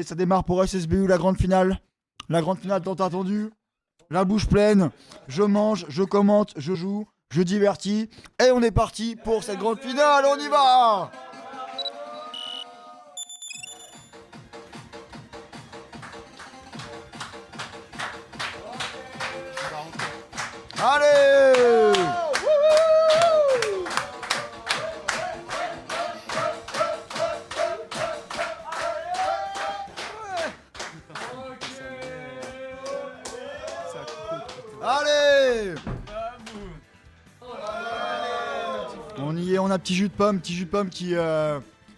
est, ça démarre pour SSBU, la grande finale. La grande finale tant attendue. La bouche pleine. Je mange, je commente, je joue, je divertis. Et on est parti pour cette grande finale. On y va! Allez! Allez! On y est, on a petit jus de pomme qui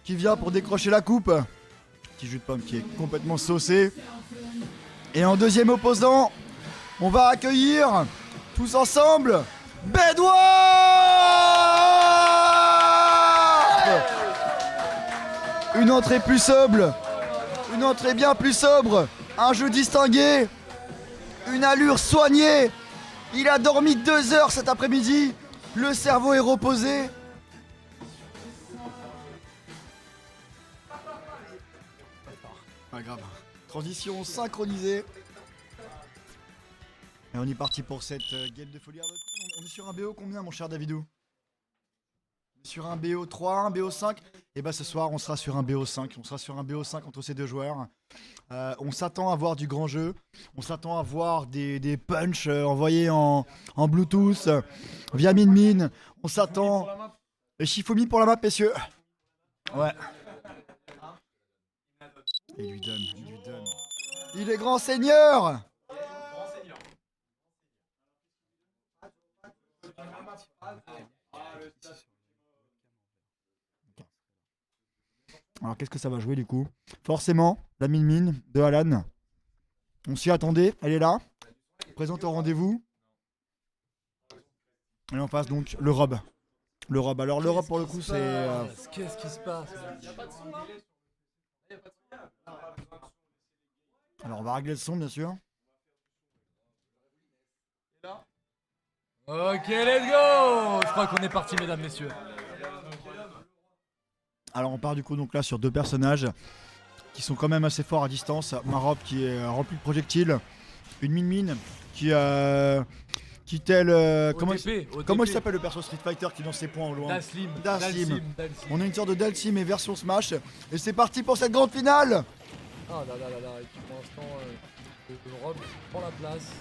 vient pour décrocher la coupe. Petit jus de pomme qui est complètement saucé. Et en deuxième opposant, on va accueillir tous ensemble Bedwars! Une entrée plus sobre, une entrée bien plus sobre, un jeu distingué, une allure soignée. Il a dormi 2 heures cet après-midi, le cerveau est reposé. Pas grave. Transition synchronisée. Et on est parti pour cette game de folie. On est sur un BO combien, mon cher Davidou? Sur un BO 3, un BO 5. Et bah ce soir on sera sur un BO 5. On sera sur un BO 5 entre ces deux joueurs. On s'attend à voir du grand jeu. On s'attend à voir des punchs envoyés en Bluetooth via Min. On s'attend. Et Shifumi pour la map, messieurs. Ouais. Il lui donne, il lui donne. Il est grand seigneur. Alors qu'est-ce que ça va jouer du coup? Forcément, la Min de Alan. On s'y attendait, elle est là. Présente au rendez-vous. Et on passe donc le Rob. Le Rob. Alors le Rob pour le coup c'est... Qu'est-ce qui se passe? Alors on va régler le son bien sûr. Ok, let's go! Je crois qu'on est parti, mesdames, messieurs. Alors on part du coup donc là sur 2 personnages qui sont quand même assez forts à distance. Ma robe qui est remplie de projectiles. Une Min qui tel... comment il s'appelle le perso Street Fighter qui lance ses points au loin? Dalsim. On a une sorte de Dalsim et version Smash. Et c'est parti pour cette grande finale. Ah là là là là, et puis pour l'instant, le Rob prend la place.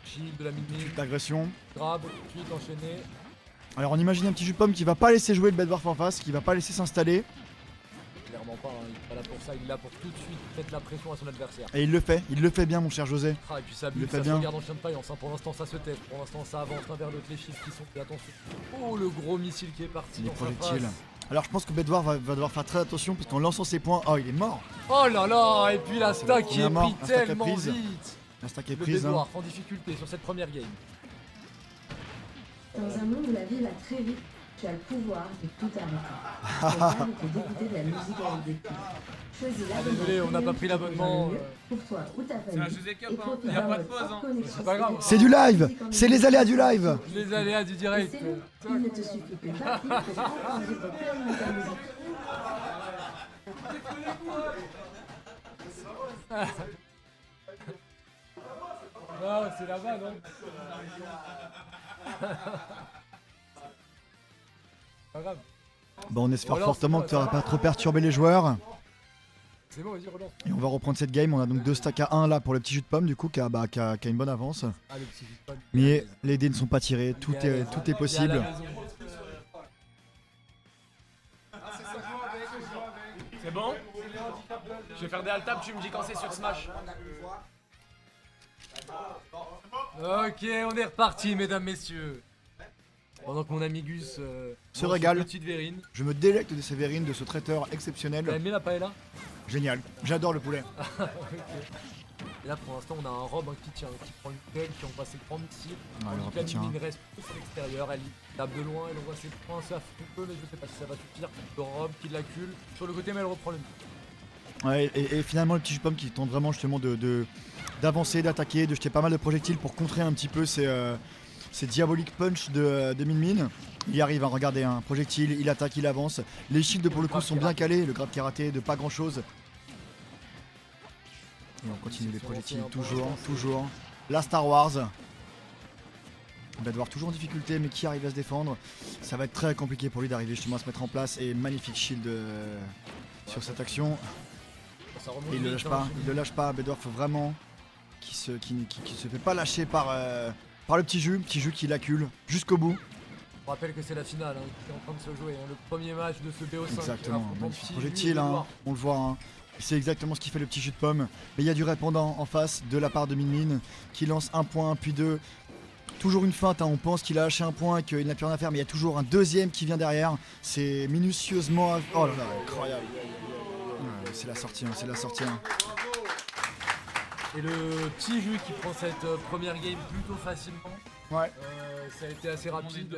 Shield de la mini, Petite agression. grab, tweet enchaîné. Alors on imagine un petit jus de pomme qui va pas laisser jouer le Bedwars en face, qui va pas laisser s'installer. Clairement pas, hein, il est pas là pour ça, il est là pour tout de suite mettre la pression à son adversaire. Et il le fait bien mon cher José. Ah, et puis ça Il le bute, fait ça bien. se regarde en chien de faïence, hein. Pour l'instant ça se teste, pour l'instant ça avance l'un vers l'autre, les chiffres qui sont faits, attention. Oh le gros missile qui est parti Les dans sa projectiles. face. Alors je pense que Bedwars va devoir faire très attention parce qu'en lançant ses points, oh il est mort. Oh là là, et puis la stack qui Il est est mort, pris la stack est tellement prise. vite. La stack est Le prise. Bedwars en difficulté sur cette première game. Dans un monde où la vie va très vite, tu as le pouvoir de tout arrêter. Quelqu'un peut d'écouter de la musique avec des pubs. Choisis Ah, l'abonnement désolé, on n'a pas pris premium l'abonnement. pour jouer pour toi ou ta famille. C'est un José Cap, Et hein. profite Y a d'un pas de mode pause, hors hein. connexion C'est pas grave. C'est du live. C'est les aléas du live. Les aléas du Et direct. c'est bon, il ne te suffit que d'un clic pour encourager ton pleinement ta musique. Non, c'est là-bas, non? Pas grave. Bon on espère Relance, fortement que tu ça n'auras va. pas trop perturbé les joueurs. C'est bon, vas-y, relance. Et on va reprendre cette game. On a donc 2 stacks à 1 là pour le petit jus de pomme du coup qui a une bonne avance. Ah, le petit vite pas. Mais les dés ne sont pas tirés, tout est possible. C'est bon? Je vais faire des alt-tab, tu me dis quand c'est sur Smash. Ok, on est reparti, mesdames, messieurs. Pendant que mon ami Gus Se mange régale. une petite verrine. Je me délecte de ces verrines, de ce traiteur T'as exceptionnel. aimé la paella? Génial, j'adore le poulet. Et là, pour l'instant, on a un Rob qui tient, qui prend une gueule, qui envoie ses grands missiles. Ah, le Rob La qui tient. mine reste plus à l'extérieur, elle tape de loin, elle envoie ses points, ça fout peu, mais je sais pas si ça va suffire. Le Rob qui l'accule sur le côté, mais elle reprend le mid. Ouais, et finalement le petit jus de pomme qui tente vraiment justement d'avancer, d'attaquer, de jeter pas mal de projectiles pour contrer un petit peu ces diaboliques punch de Min. Il y arrive, hein, regardez, un projectile, il attaque, il avance. Les shields pour le coup sont bien calés, le grab karaté de pas grand chose. Et on continue les projectiles, toujours. La Star Wars. Il va devoir toujours en difficulté, mais qui arrive à se défendre. Ça va être très compliqué pour lui d'arriver justement à se mettre en place. Et magnifique shield sur cette action. Ça remonte Et il ne vite, le lâche pas. Bedorf vraiment qui se fait pas lâcher par le petit jus qui l'accule jusqu'au bout. On rappelle que c'est la finale qui est en train de se jouer, le premier match de ce BO5. Exactement, Affrontant magnifique Petit projectile, Jus et Bedouard. on le voit. C'est exactement ce qui fait le petit jus de pomme. Mais il y a du répondant en face de la part de Min qui lance un point, puis deux. Toujours une feinte, on pense qu'il a lâché un point et qu'il n'a plus rien à faire, mais il y a toujours un deuxième qui vient derrière. C'est minutieusement. Oh là là, incroyable. Ouais, c'est la sortie. Et le petit jus qui prend cette première game plutôt facilement. Ouais. Ça a été assez rapide.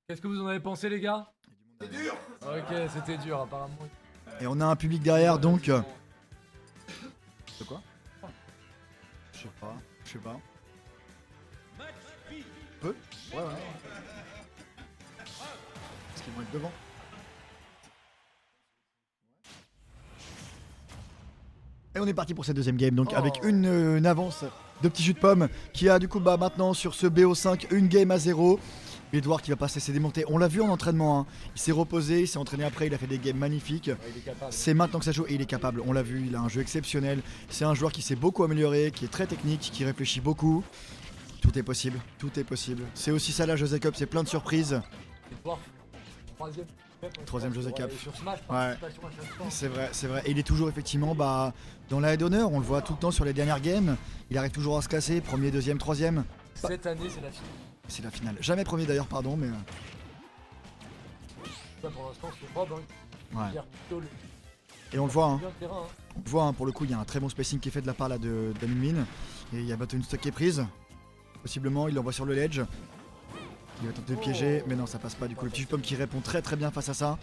Qu'est-ce que vous en avez pensé, les gars? C'est dur. Ok, c'était dur apparemment. Et on a un public derrière, donc. De quoi? Je sais pas. Peu? Ouais. Est-ce qu'ils vont être devant? Et on est parti pour cette deuxième game, donc avec une avance de petit jus de pomme qui a du coup maintenant sur ce BO5 une game à 0. Edouard qui va pas se laisser démonter, on l'a vu en entraînement, il s'est reposé, il s'est entraîné après, il a fait des games magnifiques. C'est maintenant que ça joue et il est capable, on l'a vu, il a un jeu exceptionnel. C'est un joueur qui s'est beaucoup amélioré, qui est très technique, qui réfléchit beaucoup. Tout est possible. C'est aussi ça là, José Cup, c'est plein de surprises. Troisième José Cup. Sur Smash, Ouais. participation à chaque fois. C'est vrai. Et il est toujours effectivement dans la haie d'honneur, on le voit tout le temps sur les dernières games. Il arrive toujours à se classer, premier, deuxième, troisième. Cette année, c'est la finale. C'est la finale. Jamais premier d'ailleurs, pardon, mais. Ça, pour l'instant, c'est Rob Ouais. qui gère plutôt le Et on le voit, bien le terrain. On le voit, pour le coup, il y a un très bon spacing qui est fait de la part là de Min. Et il y a bientôt une stock qui est prise. Possiblement, il l'envoie sur le ledge. Il va tenter de piéger, mais non, ça passe pas. Du coup, le petit pomme qui répond très très bien face à ça.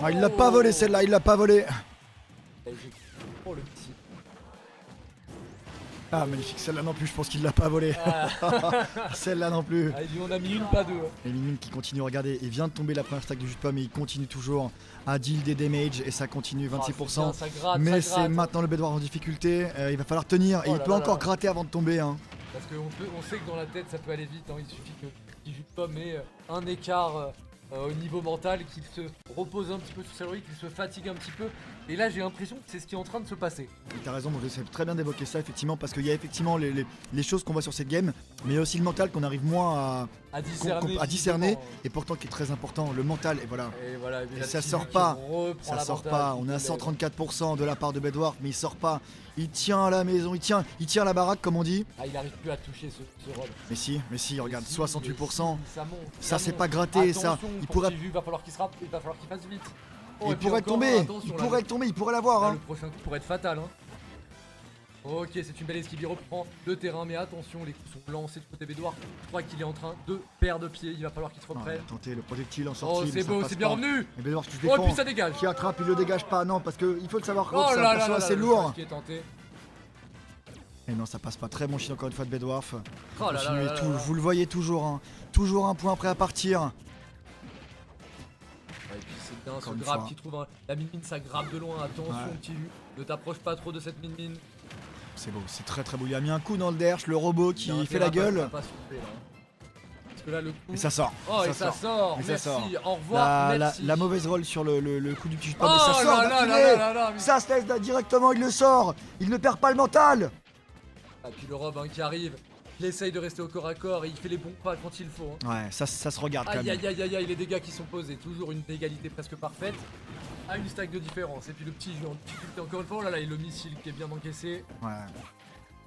Ah, il l'a pas volé celle-là, il l'a pas volé. Oh, le petit. Ah, magnifique, celle-là non plus, je pense qu'il l'a pas volé. Celle-là non plus. Ah, on a mis une, pas deux. Et Min qui continue, regardez, il vient de tomber la première stack du jus de pomme et il continue toujours à deal des damage et ça continue 26%. Ça gratte, Mais ça c'est gratte. maintenant le Bedouard en difficulté, il va falloir tenir et Oh il là peut là encore là. gratter avant de tomber. Parce qu'on sait que dans la tête ça peut aller vite, il suffit que petit jus de pomme ait un écart au niveau mental, qu'il se repose un petit peu sur ses lauriers, qu'il se fatigue un petit peu. Et là j'ai l'impression que c'est ce qui est en train de se passer. T'as raison, je sais très bien d'évoquer ça effectivement parce qu'il y a effectivement les choses qu'on voit sur cette game, mais il y a aussi le mental qu'on arrive moins À discerner. à discerner physiquement. et pourtant qui est très important, le mental et voilà. Et voilà, Et là, ça le petit sort jus qui pas. reprend Ça sort l'avantage, pas, qui on est à lève. 134% de la part de Bedouard, mais il sort pas. Il tient la maison, il tient la baraque comme on dit. Ah, il arrive plus à toucher ce Rob. Mais si, regarde, Si, 68%. ça monte. Ça, c'est monte. pas gratté, ça. Attention, Il pour pourrait- petit jus, va falloir qu'il se rappe, il va falloir qu'il fasse vite. Oh, Il et puis pourrait encore, tomber, attention, là, il pourrait l'avoir. là, Hein. le prochain coup pourrait être fatal. Ok, c'est une belle esquive, il reprend le terrain, mais attention, les coups sont lancés du côté Bedouard. Je crois qu'il est en train de perdre pied, il va falloir qu'il se Non, il reprenne. a tenté le projectile en Oh, sortie. mais c'est ça beau, passe c'est bien pas. revenu. Et Bedouard qui se Oh, et défend, puis ça dégage. qui attrape, il le dégage pas, non, parce qu'il faut le savoir, Oh c'est là là là assez là, lourd. le qui est tenté. Et non, ça passe pas. Très bon shield encore une fois de Bedouard. Oh là là Continuez là là tout, là. vous le voyez toujours, toujours un point prêt à partir. Ouais, et puis c'est bien Encore ce une grab fois. qui trouve la mine-mine, ça grappe de loin. Attention, Ouais. petit jus, ne t'approche pas trop de cette mine-mine. C'est beau, c'est très très beau. Il a mis un coup dans le derche, le robot qui Il y a fait la intérêt à gueule. pas se tromper, là. Parce que là, le coup. Et ça sort. Oh, et ça sort. Et ça Merci, sort. au revoir, merci. La mauvaise roll sur le coup du petit jus de pomme. Oh Et ça sort là là d'affilée. là là là, mais- Ça se laisse directement, il le sort. Il ne perd pas le mental. Ah, puis le Rob qui arrive, il essaye de rester au corps à corps et il fait les bons pas quand il faut. Ouais, ça se regarde quand Aïe même. aïe aïe aïe aïe, les dégâts qui sont posés, toujours une égalité presque parfaite, à une stack de différence. Et puis le petit jeu en difficulté encore une fois, oh là là, et le missile qui est bien encaissé. Ouais.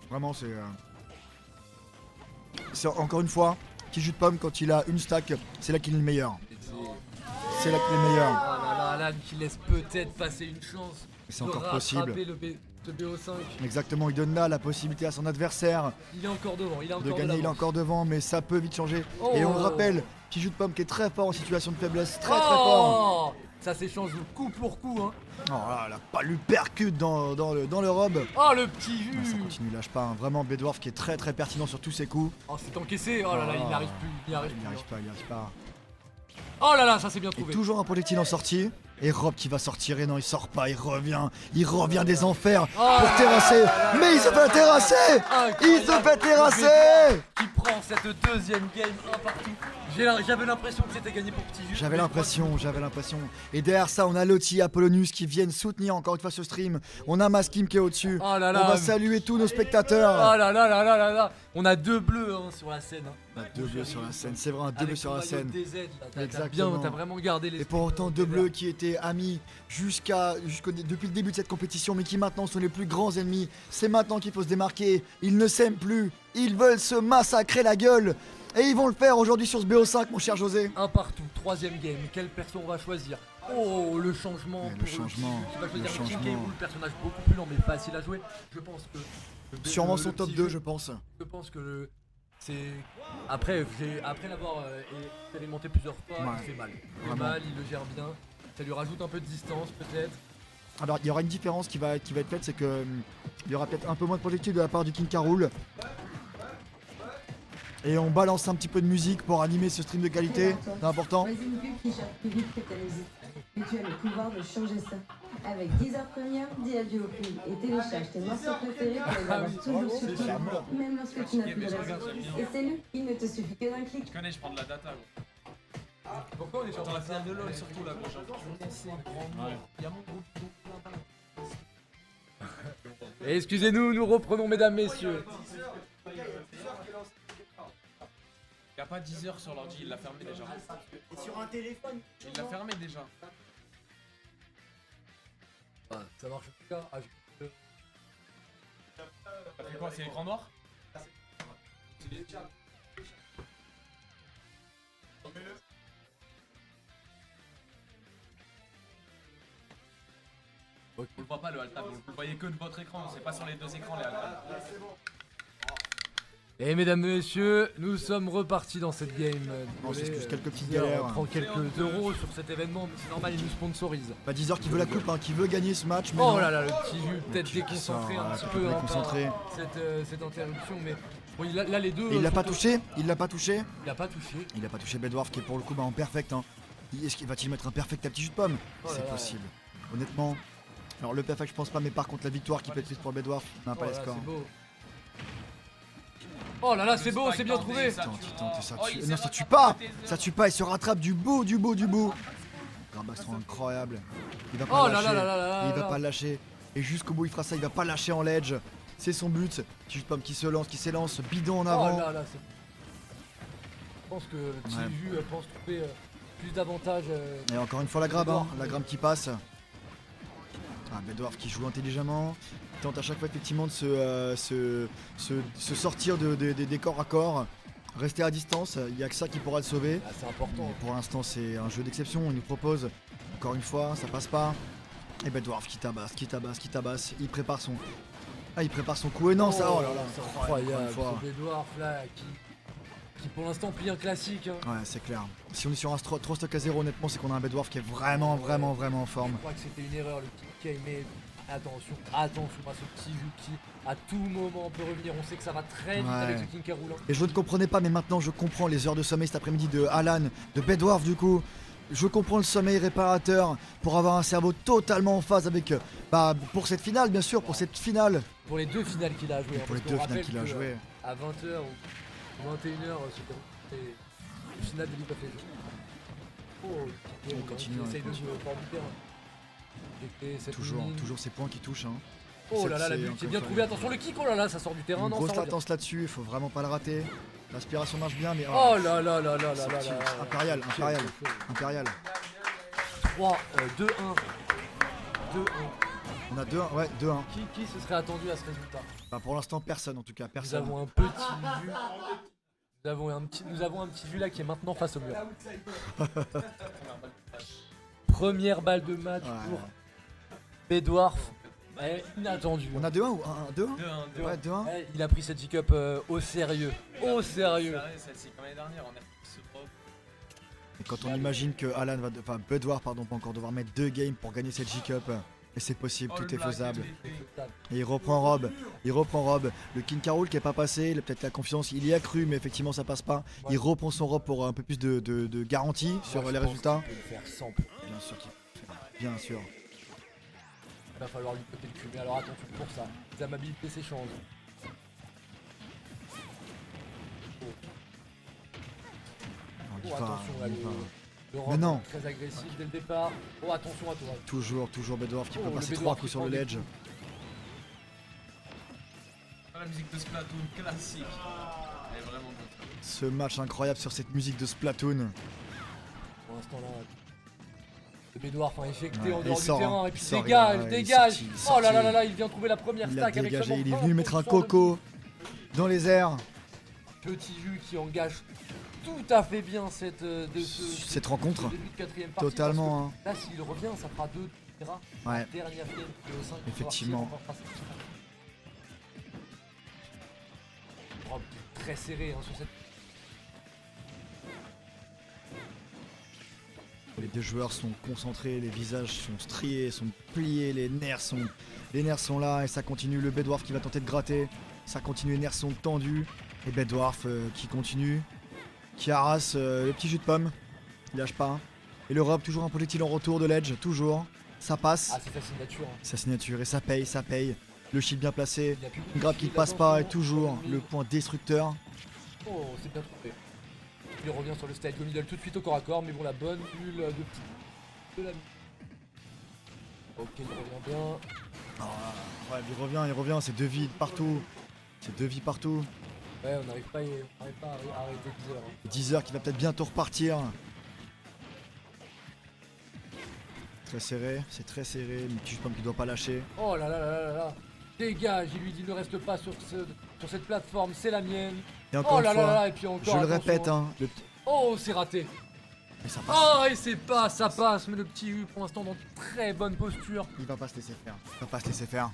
Vraiment, c'est encore une fois, petit jus de pomme quand il a une stack, c'est là qu'il est le meilleur. Et C'est là qu'il est le meilleur. oh là là, Alan qui laisse peut-être passer une chance Et c'est de encore rattraper possible. ce BO5. Exactement, il donne là la possibilité à son adversaire Il est encore devant, il a de encore gagner. Il est l'avance. encore devant, mais ça peut vite changer. Oh. Et on le rappelle, petit jus de pomme qui est très fort en situation de faiblesse, très fort. Oh, ça s'échange coup pour coup, hein. Oh là là, pas lui percute dans le robe. Oh le petit jus. Ah, ça continue, lâche pas. Vraiment, Bedouard qui est très très pertinent sur tous ses coups. Oh c'est encaissé, oh là là, il n'y arrive plus, il n'y arrive Il plus. n'y arrive pas, il n'y arrive pas. Oh là là, ça c'est bien Et trouvé. toujours un projectile en sortie. Et Rob qui va sortir, et non il sort pas, il revient des enfers pour terrasser. Mais il se fait terrasser. Il se fait terrasser. Qui prend cette deuxième game un partout. J'avais l'impression que c'était gagné pour Petit Jus. J'avais l'impression. Et derrière ça, on a Lottie, Apollonius qui viennent soutenir encore une fois ce stream. On a Maskim qui est au-dessus. Oh là On là. va saluer tous nos spectateurs. Oh là là là là là là. On a 2 bleus hein, sur la scène. Hein. On a 2 bleus sur la scène, c'est vrai, 2 bleus sur la scène. Exactement. T'as vraiment gardé les. Et pour autant, 2 bleus qui étaient amis depuis le début de cette compétition, mais qui maintenant sont les plus grands ennemis. C'est maintenant qu'il faut se démarquer. Ils ne s'aiment plus. Ils veulent se massacrer la gueule. Et ils vont le faire aujourd'hui sur ce BO5, mon cher José. Un partout, troisième game. Quel perso on va choisir? Oh, le changement. Le pour changement, Qui va choisir le un King changement. K. Le personnage beaucoup plus lent mais facile à jouer. Je pense que. Sûrement son le top petit 2, jeu, je pense. Je pense que c'est. Après l'avoir expérimenté plusieurs fois, Ouais, il fait mal. Il fait vraiment. mal, il le gère bien. Ça lui rajoute un peu de distance peut-être. Alors, il y aura une différence qui va être faite, c'est que il y aura peut-être un peu moins de projectiles de la part du King Carol. Et on balance un petit peu de musique pour animer ce stream de qualité, c'est important. Vas-y une pub qui cherche plus vite que ta musique. Mais tu as le pouvoir de changer ça. Avec 10 heures première, dis adieu au prix et télécharge tes morceaux préférés pour les avoir toujours sur toi, même lorsque tu n'as plus de réseau. Et c'est lui, il ne te suffit que d'un clic. Tu connais, je prends de la data. Pourquoi on est sur Dans la finale de LoL surtout là, gros. Il y a mon groupe. Excusez-nous, nous reprenons mesdames, messieurs. Il a pas 10 heures sur l'ordi, il l'a fermé déjà. Et sur un téléphone. Il l'a fermé déjà. Ah, ça marche pas. Ah, C'est quoi, c'est l'écran noir? Ok. On le voit pas le alt-tab, vous le voyez que de votre écran, c'est pas sur les deux écrans les alt-tabs. Et mesdames, messieurs, nous sommes repartis dans cette game. On s'excuse, quelques petites Deezer galères. prend quelques euros sur cet événement, mais c'est normal, il nous sponsorise. Bah, Deezer qui veut la coupe, hein, qui veut gagner ce match. Mais Oh non. là là, le petit jus, peut-être petit déconcentré ça, un petit peu complètement hein, déconcentré. par cette interruption, mais bon, là les deux. Et il l'a sont pas au- touché. Il l'a pas touché. Il a pas touché. Il a pas touché Bedwars qui est pour le coup en perfect. Hein. Est-ce qu'il va-t-il mettre un perfect à petit jus de pomme? Oh là C'est là. possible. Honnêtement. Alors le perfect je pense pas, mais par contre la victoire qui peut être prise pour le Bedwars, on n'a Oh pas là les là, scores. c'est beau. Oh là là, c'est beau, c'est bien trouvé. Tente, et ça Oh, tue. il Non s'est ça tue rattrapé pas. tes Ça tue pas, il se rattrape du bout. Grabastron incroyable. Il va pas Oh le là lâcher. là là là là Il va là. pas le lâcher. Et jusqu'au bout il fera ça, il va pas lâcher en ledge. C'est son but. Petit jus de pomme qui se lance, qui s'élance, bidon en avant. Oh là là, c'est. Je pense que le petit Ouais. jus pense trouver plus d'avantages. Et encore une fois la grabe, hein, Bedwars. la grabe qui passe. Ah, Bedwars qui joue intelligemment. Il tente à chaque fois effectivement de se sortir des corps à corps. Rester à distance, il n'y a que ça qui pourra le sauver. Ah, c'est important. Mais pour l'instant c'est un jeu d'exception, il nous propose. Encore une fois, ça passe pas. Et Bedwars qui tabasse. Il prépare son. Ah il prépare son coup et non ça. Oh là là. c'est Encore une incroyable. fois. Ce Bedwars là qui pour l'instant plie un classique. Hein. Ouais c'est clair. Si on est sur un 3 stock à 0 honnêtement c'est qu'on a un Bedwars qui est vraiment en forme. Je crois que c'était une erreur le petit K, mais attention à ce petit jus qui à tout moment peut revenir. On sait que ça va très vite Ouais. avec ce King K roulant. Et je ne comprenais pas, mais maintenant je comprends les heures de sommeil cet après-midi de Alan, de Bedwars du coup. Je comprends le sommeil réparateur pour avoir un cerveau totalement en phase avec, pour cette finale bien sûr, pour cette finale. Pour les deux finales qu'il a joué. Pour les deux finales qu'il a joué. À 20h ou 21h, c'était le final de League of Legends. Oh, Il continue, essaye de continue. jouer au fort du terrain. Éjecter cette Toujours, ligne. toujours ces points qui touchent. Hein. Oh là là, la C'est bulle qui est encore bien une trouvée. Attention, le kick, oh là là, ça sort du terrain. Une Non, grosse ça revient. latence là-dessus, il faut vraiment pas le rater. L'aspiration marche bien, mais Oh là là là là là c'est là petit, là. impérial, impérial. 3, 2-1. 2-1. On a 2-1, ouais, 2-1. Qui se serait attendu à ce résultat? Bah, pour l'instant, personne en tout cas, Nous personne. avons un petit jus. Nous avons un petit jus là qui est maintenant face au mur. Première balle de match Ouais. pour Bedwars. Inattendu. On a 2-1 ou 1-2 2-1. Ouais, 2-1. Il a pris cette G-Cup au sérieux. Au sérieux. Celle-ci comme l'année dernière, on a ce proc. Et quand on imagine que Alan va, enfin Bedwars pardon, pas encore devoir mettre 2 games pour gagner cette J-Cup, Et c'est possible, Oh, tout le est black, faisable. il est- Et il reprend Rob. Le King Carol qui est pas passé, il a peut-être la confiance, il y a cru, mais effectivement ça passe pas. Il reprend son Rob pour un peu plus de garantie sur Moi, je les pense résultats. qu'il peut le faire 100%. Bien sûr qu'il peut le faire. Bien sûr. Il va falloir lui côté le cul, mais alors attention pour ça. Les amabilités s'échangent. On y Oh, va, attention, on là, y va. le Mais non. très agressif dès le départ. Oh, attention à toi. Toujours Bedouard qui Oh, peut le passer Bedouard 3 qui coups sur prend le des ledge. coups. Ah, la musique de Splatoon classique. Elle est vraiment bonne. Ce match incroyable sur cette musique de Splatoon. Pour l'instant là. Le Bédouard, enfin éjecté Ouais, en il dehors sort, du terrain. hein. Et puis Il sort, dégage, il est dégage. sorti, il est Oh là là sorti. là là, il vient trouver la première Il a stack avec dégagé, seulement il est venu mettre un 20% de coco dans les airs. Petit jus qui engage tout à fait bien cette, Cette rencontre. ce début de quatrième partie. Totalement, hein. Parce que là, s'il revient, ça fera 2 verra. Ouais. Dernière game de 5. Effectivement. Très serré hein, sur cette. Les deux joueurs sont concentrés, les visages sont striés, sont pliés, les nerfs sont là et ça continue. Le Bedouard qui va tenter de gratter, ça continue, les nerfs sont tendus. Et Bedouard qui continue, qui harasse le petit jus de pomme, il lâche pas. Et le Rob toujours un projectile en retour de l'edge, toujours. Ça passe, Ah, c'est sa signature. Hein. sa signature et ça paye, ça paye. Le shield bien placé, Il y a plus beaucoup une de grappe qui shield, passe pas et attention. toujours le point destructeur. Oh, c'est bien trouvé. Il revient sur le style go middle tout de suite au corps à corps, mais bon, la bonne bulle de la. Ok, il revient bien. Ouais, il revient, c'est deux vies partout. C'est deux vies partout. Ouais, on n'arrive pas, à arrêter 10 heures. Hein. 10 heures qui va peut-être bientôt repartir. Très serré, c'est très serré, mais je pense qu'il doit pas lâcher. Oh là là là là là. Dégage, il lui dit ne reste pas sur cette plateforme, c'est la mienne. Et encore Oh une là là fois, là, et puis encore. je le attention, répète, hein. hein, Oh, c'est raté. mais ça passe. Oh, et c'est pas, ça passe, mais le petit U pour l'instant dans très bonne posture. Il va pas se laisser faire. Il va pas se laisser faire.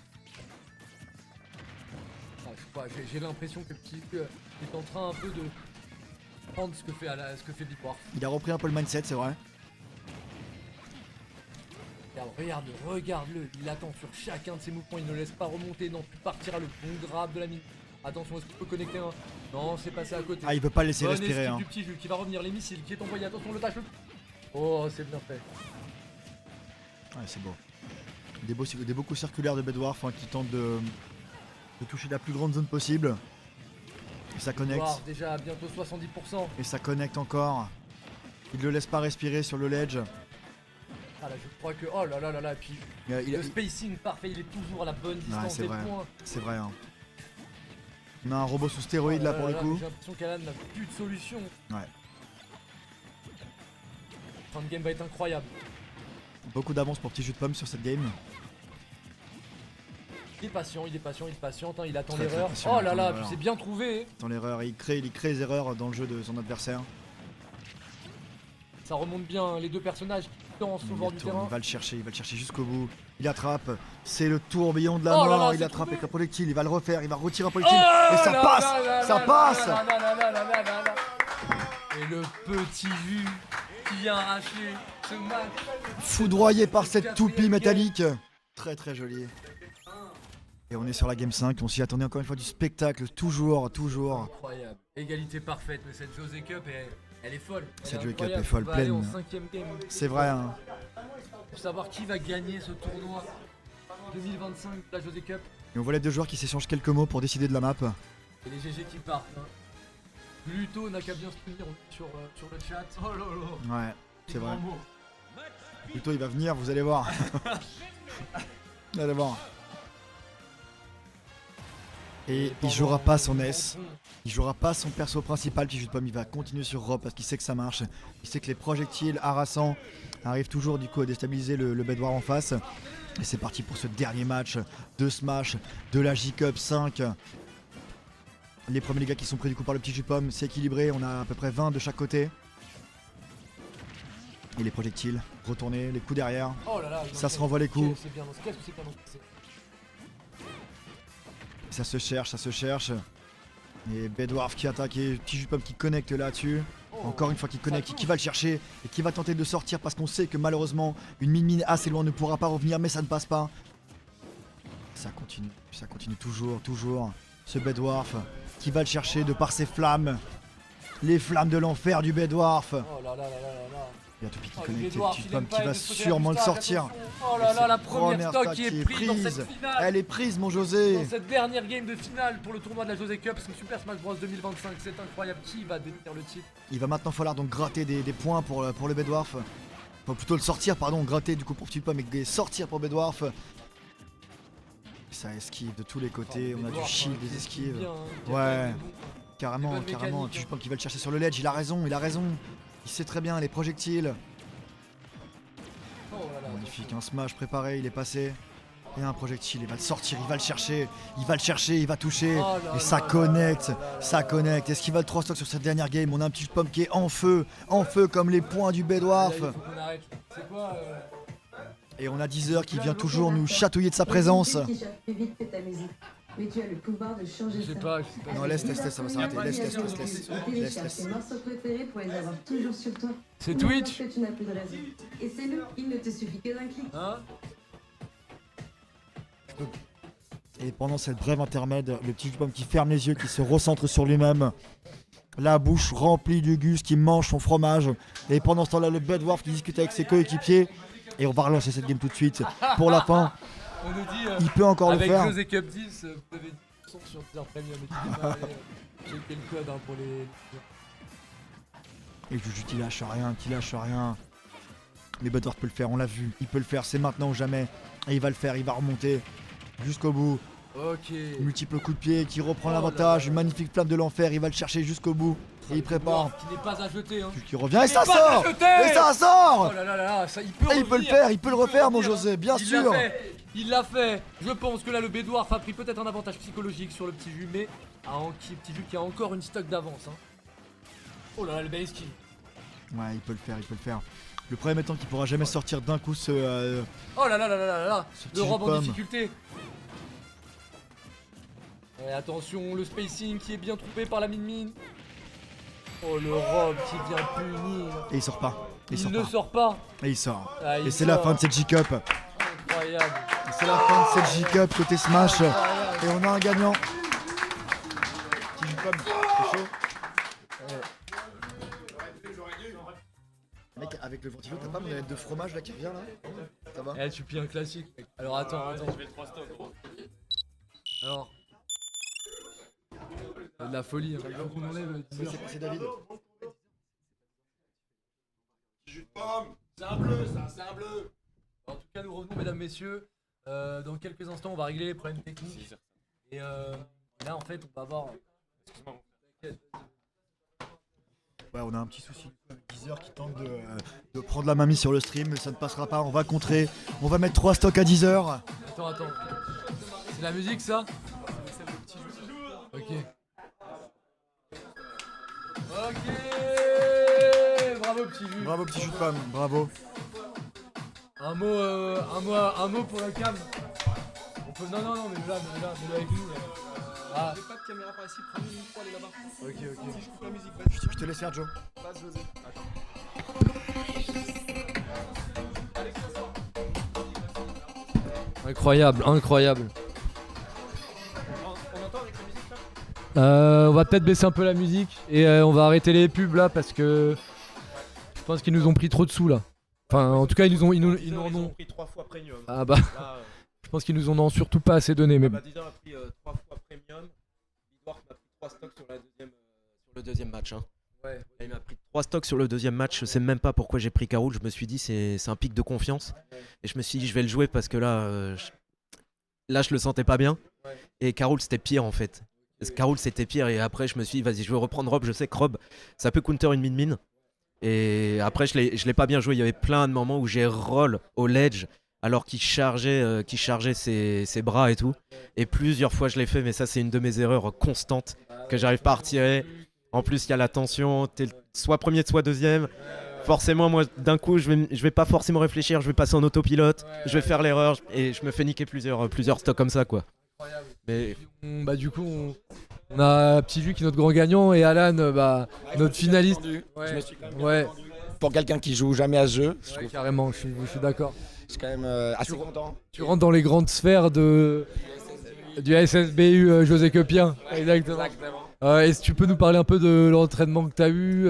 Ah, je sais pas, j'ai l'impression que le petit U est en train un peu de prendre ce que fait Bipor. Il a repris un peu le mindset, c'est vrai. Regarde-le, il attend sur chacun de ses mouvements, il ne laisse pas remonter, non, plus partira le bon grab de la mine. Attention, est-ce qu'il peut connecter un? Non, c'est passé à côté. Ah, il peut pas le laisser Bonne respirer. esquive Hein. du petit jus qui va revenir, les missiles qui est envoyé, attention le tâche. Oh, c'est bien fait. Ouais, c'est beau. Des beaux coups circulaires de Bedouard qui tentent de toucher la plus grande zone possible. Et ça connecte. Voir déjà à bientôt 70%. Et ça connecte encore. Il le laisse pas respirer sur le ledge. Ah là, je crois que. Oh là là là là, et puis le spacing parfait, il est toujours à la bonne distance c'est des vrai. points. C'est vrai. Hein. On a un robot sous stéroïde Oh là pour le coup. J'ai l'impression qu'Alan n'a plus de solution. Ouais. La fin de game va être incroyable. Beaucoup d'avance pour petit jus de pomme sur cette game. Il est patient, hein, il attend Très, très l'erreur. patient, Oh il là attend là, l'erreur. puis c'est bien trouvé. Dans l'erreur, il crée des erreurs dans le jeu de son adversaire. Ça remonte bien, hein, les deux personnages qui dansent au Il bord du tourne, terrain. il va le chercher jusqu'au bout. Il attrape, c'est le tourbillon de la Oh là mort. là, Il c'est attrape trouvé. avec un projectile, il va le refaire, il va retirer un projectile Oh et ça là passe, là là ça là passe. là là là là là là là. Et le petit jus qui vient arracher ce match. Foudroyé par cette Quatrième toupie game. métallique. Très très joli. Et on est sur la game 5, on s'y attendait encore une fois du spectacle, toujours. Incroyable. Égalité parfaite, mais cette José Cup, elle est folle. Cette Elle José Cup incroyable. est folle, On va aller pleine. en 5ème game. C'est vrai, hein. Pour savoir qui va gagner ce tournoi 2025 de la José Cup. Et on voit les deux joueurs qui s'échangent quelques mots pour décider de la map. Et les GG qui partent. Hein. Pluto n'a qu'à bien se tenir sur le chat. Oh là là. Ouais, c'est vrai. Grand mot. Plutôt il va venir, vous allez voir. Vous allez voir. Et il jouera pas son S. Il jouera pas son perso principal, petit jus de pomme, il va continuer sur Rob parce qu'il sait que ça marche. Il sait que les projectiles harassants arrivent toujours du coup à déstabiliser le Bedouard en face. Et c'est parti pour ce dernier match de Smash de la J-Cup 5. Les premiers gars qui sont pris du coup par le petit jus de pomme, c'est équilibré, on a à peu près 20 de chaque côté. Et les projectiles, retournés, les coups derrière. Oh là là. Ça se renvoie les coups. C'est bien, qu'est-ce que c'est pas non Ça se cherche. Et Bedouard qui attaque et petit jus de pomme qui connecte là-dessus. Oh Encore une fois qui connecte, qui va le chercher et qui va tenter de sortir parce qu'on sait que malheureusement une mine assez loin ne pourra pas revenir, mais ça ne passe pas. Ça continue toujours. Ce Bedwars qui va le chercher de par ses flammes. Les flammes de l'enfer du Bedwars. Oh là là là là là là. Il y a Topi qui Oh, le connecte, Bedwars, petite il femme aime qui pas va les sauter à sûrement le stack, sortir. attention. Oh là là, la première stock stack qui est prise dans cette finale. Elle est prise mon José. Dans cette dernière game de finale pour le tournoi de la José Cup, c'est Super Smash Bros 2025, c'est incroyable. Qui va détenir le titre? Il va maintenant falloir donc gratter des points pour le Bedwars. Enfin plutôt le sortir, pardon, gratter du coup pour Petite Pomme et sortir pour Bedwars. Ça esquive de tous les côtés, on a du shield, des esquives. Bien, hein, Ouais. Des Carrément, bonnes carrément. mécaniques, Petite Pomme qui va le chercher sur le ledge, il a raison. Il sait très bien les projectiles. Oh là là, Magnifique, un smash préparé, il est passé. Et un projectile, il va le sortir, il va le chercher, il va toucher. Oh là Et ça là connecte, là là là ça connecte. Est-ce qu'il va le 3 stock sur cette dernière game? On a un petit Pomme qui est en feu comme les points du Bedwars. Là, il faut qu'on arrête. C'est quoi Et on a Deezer qui vient toujours nous chatouiller de sa présence. Qui cherche plus vite que ta musique. Mais tu as le pouvoir de changer Je sais ça. pas. Non, laisse, ça va s'arrêter. Laisse. Et télécharge tes morceaux préférés pour les avoir toujours sur toi. C'est Même Twitch. lorsque tu n'as plus de réseau. Et c'est le, il ne te suffit que d'un clic. Hein? Et pendant cette brève intermède, le petit Pomme qui ferme les yeux, qui se recentre sur lui-même. La bouche remplie du Gus qui mange son fromage. Et pendant ce temps-là, le Bedwars qui discute avec ses coéquipiers. Et on va relancer cette game tout de suite. Pour la fin, On nous dit. il peut encore le Avec faire. José Cup 10, vous avez 10% sur Deezer Premium. N'hésitez pas à aller checker le code hein, pour les. Et Juju qui lâche rien. Mais Bedwars peut le faire, on l'a vu. Il peut le faire, c'est maintenant ou jamais. Et il va le faire, il va remonter jusqu'au bout. Ok. Multiples coups de pied qui reprend Oh là l'avantage. là Une magnifique flamme de l'enfer, il va le chercher jusqu'au bout. Et il prépare. Qui n'est pas à jeter. Hein. Qui revient et Il ça n'est pas sort. à jeter. Et ça sort. Oh là là là là, ça, il peut Et il peut le revenir. faire, il peut le refaire mon revenir. José, bien Il sûr. l'a fait. Il l'a fait. Je pense que là le Bedwars a pris peut-être un avantage psychologique sur le petit jus, mais petit jus qui a encore une stock d'avance. Hein. Oh là là, le base kill. Ouais, il peut le faire. Le problème étant qu'il pourra jamais sortir d'un coup ce Oh là là là là là là. Ce Le petit robe en pomme. difficulté. Et attention, le spacing qui est bien trompé par la mine. Oh le robe qui vient punir. et il sort pas. Il ne sort pas. Et il sort. Ah, il Et c'est la sort. fin de cette J-Cup. Incroyable. C'est la fin de cette J-Cup côté Smash. Et on a un gagnant. Petit J-Cup, c'est chaud. Mec, avec le ventilo, t'as pas mon lettre de fromage là qui revient là? Ça va? Eh, tu plies un classique. Mec. Alors attends. Alors. De la folie. Hein. Faut qu'on enlève le teaser. C'est David. C'est un bleu, ça, c'est un bleu. En tout cas, nous revenons, mesdames, messieurs. Dans quelques instants, on va régler les problèmes techniques. Et là, en fait, on va voir. Ouais, on a un petit souci avec Deezer qui tente de prendre la mamie sur le stream, mais ça ne passera pas. On va contrer. On va mettre 3 stocks à Deezer. Attends. C'est la musique, ça? Ok. Bravo, petit jus. Bravo, petit jus de pomme. Bravo. Un mot pour la cam. On peut... Non, mais là, avec nous. Là. Ah. J'ai pas de caméra par ici, prends une micro, allez là-bas. Ok. Si je coupe la musique, Je te laisse faire, Joe. passe José. Incroyable. On entend avec la musique là? On va peut-être baisser un peu la musique et on va arrêter les pubs là parce que je pense qu'ils nous ont pris trop de sous là. Enfin, en tout cas, ils en ont. pris 3 fois premium. Ah bah, Là, je pense qu'ils nous en ont surtout pas assez donné. Mais Deezer a pris 3 fois premium. Bedwars m'a pris 3 stocks sur le deuxième match. Hein. ouais. Il m'a pris 3 stocks sur le deuxième match. Je sais même pas pourquoi j'ai pris Carol. Je me suis dit c'est un pic de confiance. Et je me suis dit je vais le jouer parce que là, je le sentais pas bien. Ouais. Et Carol c'était pire en fait. Carol c'était pire. Et après je me suis dit vas-y je vais reprendre Rob. Je sais que Rob ça peut counter une mine. Et après je l'ai pas bien joué. Il y avait plein de moments où j'ai roll au ledge alors qu'il chargeait ses bras et tout. Et plusieurs fois je l'ai fait, mais ça c'est une de mes erreurs constantes que j'arrive pas à retirer. En plus il y a la tension, t'es soit premier soit deuxième. Forcément moi d'un coup je vais pas forcément réfléchir, je vais passer en autopilote, je vais faire l'erreur et je me fais niquer plusieurs stocks comme ça quoi. Incroyable. Mais Bah du coup, On a Petit Vu qui est notre grand gagnant et Alan, notre finaliste. Je me suis quand même Ouais, pour quelqu'un qui joue jamais à ce jeu, je ouais, trouve carrément, je suis d'accord. je suis quand même assez content. Tu rentres dans les grandes sphères du SSBU José Cupien. Exactement. Est-ce que tu peux nous parler un peu de l'entraînement que tu as eu,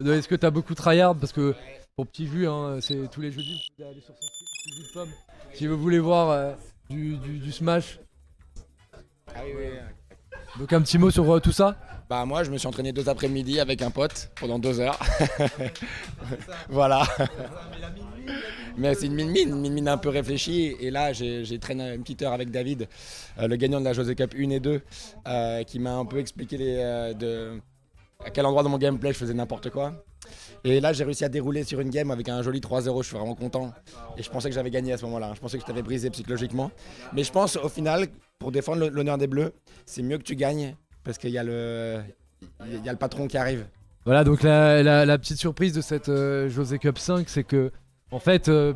est-ce que tu as beaucoup tryhard, parce que pour Petit Vu, hein, c'est tous les jeudis, vous pouvez aller sur son site, Petit Vu de Pomme, si vous voulez voir du Smash. Ah oui, oui. Donc un petit mot sur tout ça. Bah moi je me suis entraîné 2 après-midi avec un pote pendant 2 heures. Voilà. Mais c'est une mine un peu réfléchie. Et là j'ai traîné une petite heure avec David, le gagnant de la José Cup 1 et 2, qui m'a un peu expliqué à quel endroit dans mon gameplay je faisais n'importe quoi. Et là j'ai réussi à dérouler sur une game avec un joli 3-0, je suis vraiment content. Et je pensais que j'avais gagné à ce moment-là, je pensais que je t'avais brisé psychologiquement. Mais je pense au final, pour défendre l'honneur des Bleus, c'est mieux que tu gagnes, parce qu'il y a le patron qui arrive. Voilà, donc la petite surprise de cette José Cup 5, c'est que, en fait... Oh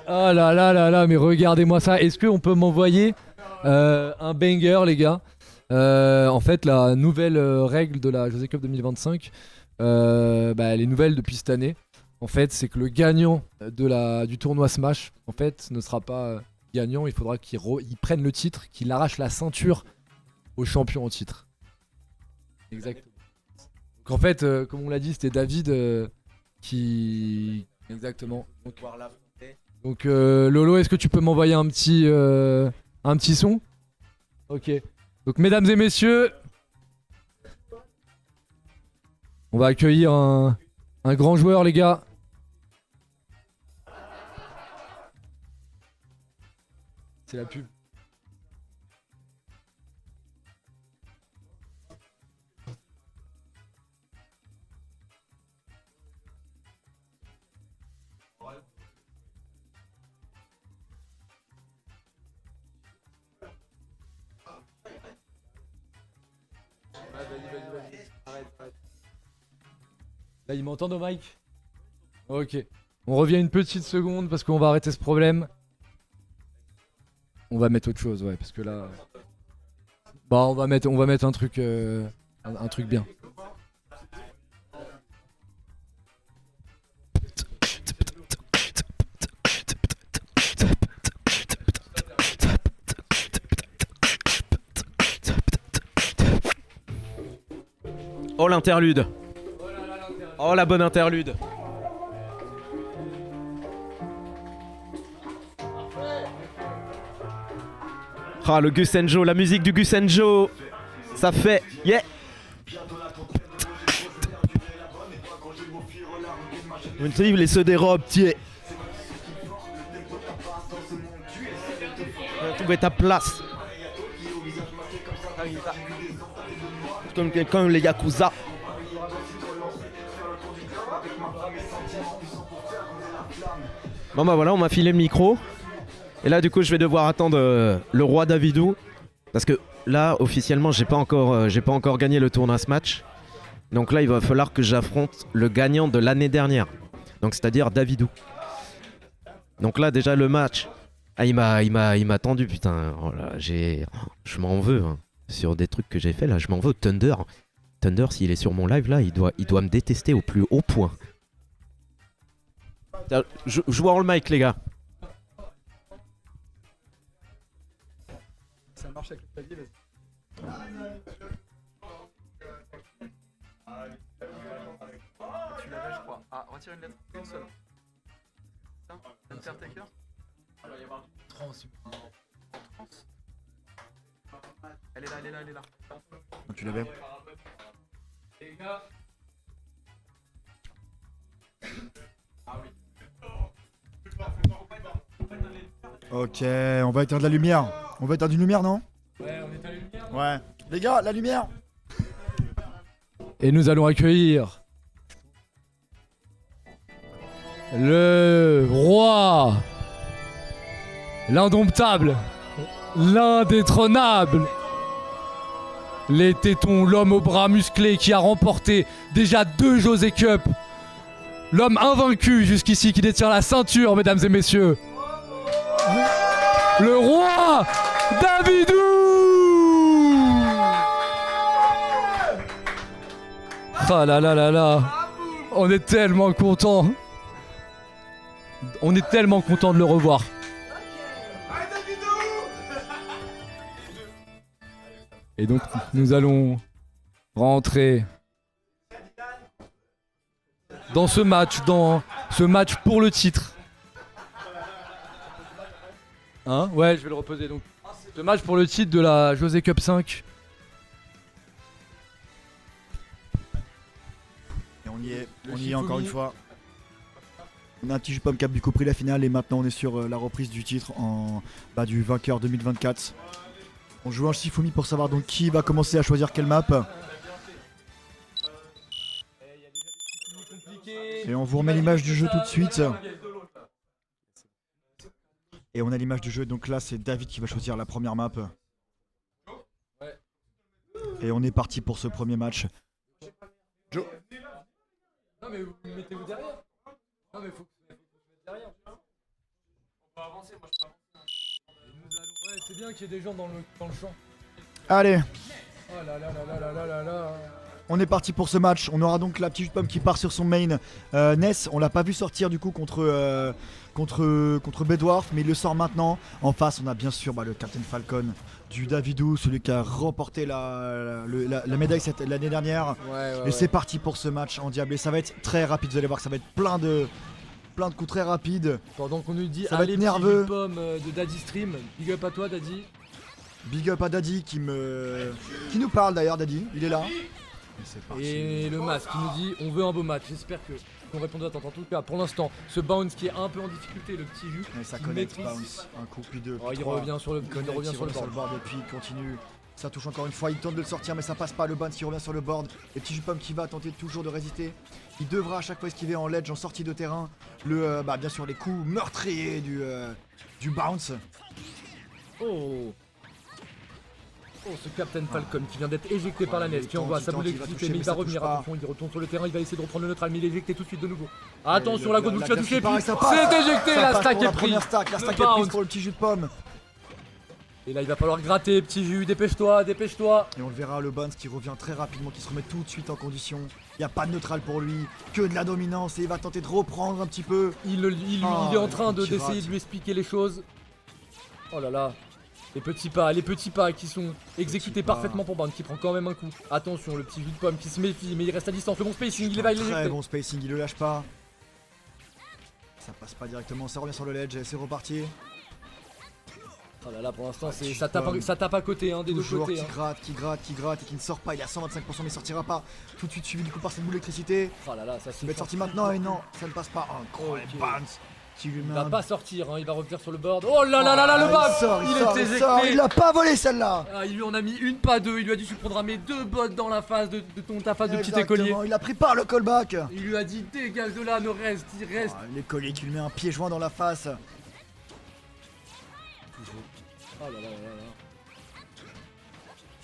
là là là là, mais regardez-moi ça. Est-ce qu'on peut m'envoyer un banger, les gars? En fait, la nouvelle règle de la José Cup 2025, elle est nouvelle depuis cette année. En fait, c'est que le gagnant du tournoi Smash, en fait, ne sera pas gagnant. Il faudra qu'il prenne le titre, qu'il arrache la ceinture au champion en titre. Exactement. Donc en fait, comme on l'a dit, c'était David qui... Exactement. Donc Lolo, est-ce que tu peux m'envoyer un petit son? Ok. Donc mesdames et messieurs, on va accueillir un grand joueur, les gars. C'est la pub. Là, ils m'entendent au mic? Ok. On revient une petite seconde parce qu'on va arrêter ce problème. On va mettre autre chose, ouais, parce que là... on va mettre un truc bien. Oh l'interlude. Oh la bonne interlude. Ah le Gus and Joe, la musique du Gus and Joe. Ça fait yeah. Une les ceux des robes, tiens. Trouver ta place. Comme les Yakuza. Bon bah voilà, on m'a filé le micro. Et là du coup je vais devoir attendre le roi Davidou. Parce que là officiellement j'ai pas encore gagné le tournoi Smash. Donc là il va falloir que j'affronte le gagnant de l'année dernière. Donc c'est-à-dire Davidou. Donc là déjà le match. Ah il m'a tendu putain. Oh là, je m'en veux hein. Sur des trucs que j'ai fait là, je m'en veux. Thunder. Thunder s'il est sur mon live là, il doit me détester au plus haut point. Je vois en le mic les gars. Ça marche avec le clavier, vas-y. Tu l'avais, je crois. Ah, retire une lettre, une seule. Ça, Undertaker. Trans. Trans. Elle est là. Tu l'avais. Les gars. Ok, on va éteindre la lumière. On va éteindre une lumière, non? Ouais, on est à la lumière. Ouais. Les gars, la lumière. Et nous allons accueillir le roi, l'indomptable, l'indétrônable, les tétons, l'homme aux bras musclés qui a remporté déjà 2 José Cup, l'homme invaincu jusqu'ici qui détient la ceinture, mesdames et messieurs, le roi Davidou. Ah là là là là. On est tellement content. On est tellement content de le revoir. Et donc nous allons rentrer dans ce match pour le titre. Hein? Ouais, je vais le reposer donc. Ce match pour le titre de la José Cup 5. Et on y est, Le on y est Shifumi. encore une fois. On a un petit jus pomme qui a du coup pris la finale et maintenant on est sur la reprise du titre du vainqueur 2024. On joue un Shifumi pour savoir donc qui va commencer à choisir quelle map. Et on vous remet l'image du jeu tout de suite. Et on a l'image du jeu, donc là c'est David qui va choisir la première map. Et on est parti pour ce premier match. Non mais vous mettez-vous derrière. Non mais faut que vous mettez derrière. On va avancer, moi je peux avancer. Ouais, c'est bien qu'il y ait des gens dans le champ. Allez, Oh là là là là là là là. on est parti pour ce match. On aura donc la petite jus pomme qui part sur son main. Ness, on l'a pas vu sortir du coup contre Bedwars, mais il le sort maintenant. En face, on a bien sûr le Captain Falcon du Davidou, celui qui a remporté la médaille l'année dernière. Et c'est parti pour ce match endiablé. Ça va être très rapide, vous allez voir que ça va être plein de coups très rapides. Pendant qu'on nous dit Ça va allez être petit nerveux. jus de pomme de Daddy Stream, big up à toi Daddy. Big up à Daddy qui nous parle d'ailleurs. Daddy, il est là. Et c'est parti. Et le masque qui nous dit on veut un beau match. J'espère que qu'on répondra à attentes. En tout cas pour l'instant, ce bounce qui est un peu en difficulté, le petit jus. Et ça qui connecte, maîtrise. bounce. Un coup, puis deux, Oh, puis il trois. revient sur le board. Et puis il continue. Ça touche encore une fois, il tente de le sortir mais ça passe pas, le bounce qui revient sur le board. Et petit jus pomme qui va tenter toujours de résister. Il devra à chaque fois esquiver en ledge, en sortie de terrain. Bien sûr les coups meurtriers du bounce. Oh. Oh, ce Captain Falcon qui vient d'être éjecté par la il neige, qui tente, envoie il sa boule tente, il va d'électricité, toucher, mais mais il va ça revenir. touche pas. Attention, il retourne sur le terrain, il va essayer de reprendre le neutral, mais il est éjecté tout de suite de nouveau. Attention, la goutte qui a touché, puis pareil, ça passe. c'est éjecté, Ça la passe stack pour est la prise. première stack, la Le stack est prise bounce. pour le petit jus de pomme. Et là, il va falloir gratter, petit jus, dépêche-toi, dépêche-toi. Et on le verra, le bounce qui revient très rapidement, qui se remet tout de suite en condition. Il n'y a pas de neutral pour lui, que de la dominance et il va tenter de reprendre un petit peu. Il est en train petit d'essayer rat. de lui expliquer les choses. Oh là là. Les petits pas qui sont exécutés pas. parfaitement pour Bound, qui prend quand même un coup. Attention, le petit jus de pomme qui se méfie, mais il reste à distance. Le bon spacing, il va Très l'éjecter. bon spacing, il le lâche pas. Ça passe pas directement, ça revient sur le ledge et c'est reparti. Oh là là, pour l'instant, petit ça tape à côté, hein, des deux Toujours côtés. qui hein. gratte et qui ne sort pas. Il est à 125% mais il sortira pas. Tout de suite suivi du coup par cette boule d'électricité. Oh là là, ça Il va être sorti maintenant et non, ça ne passe pas. Incroyable Ok. bounce. Qui lui Il met va un- pas sortir, hein, il va revenir sur le board. Oh là là là là, le Ah, bounce il sort, Il sort, est il sort, éjecté. il l'a pas volé celle-là. Ah, il lui en a mis une, pas deux. Il lui a dit tu prendras mes deux bottes dans la face de ta face de petit écolier. Exactement, il a pris par le callback. Il lui a dit dégage de là, ne reste, il reste. Ah, l'écolier qui lui met un pied joint dans la face. Oh là là là là.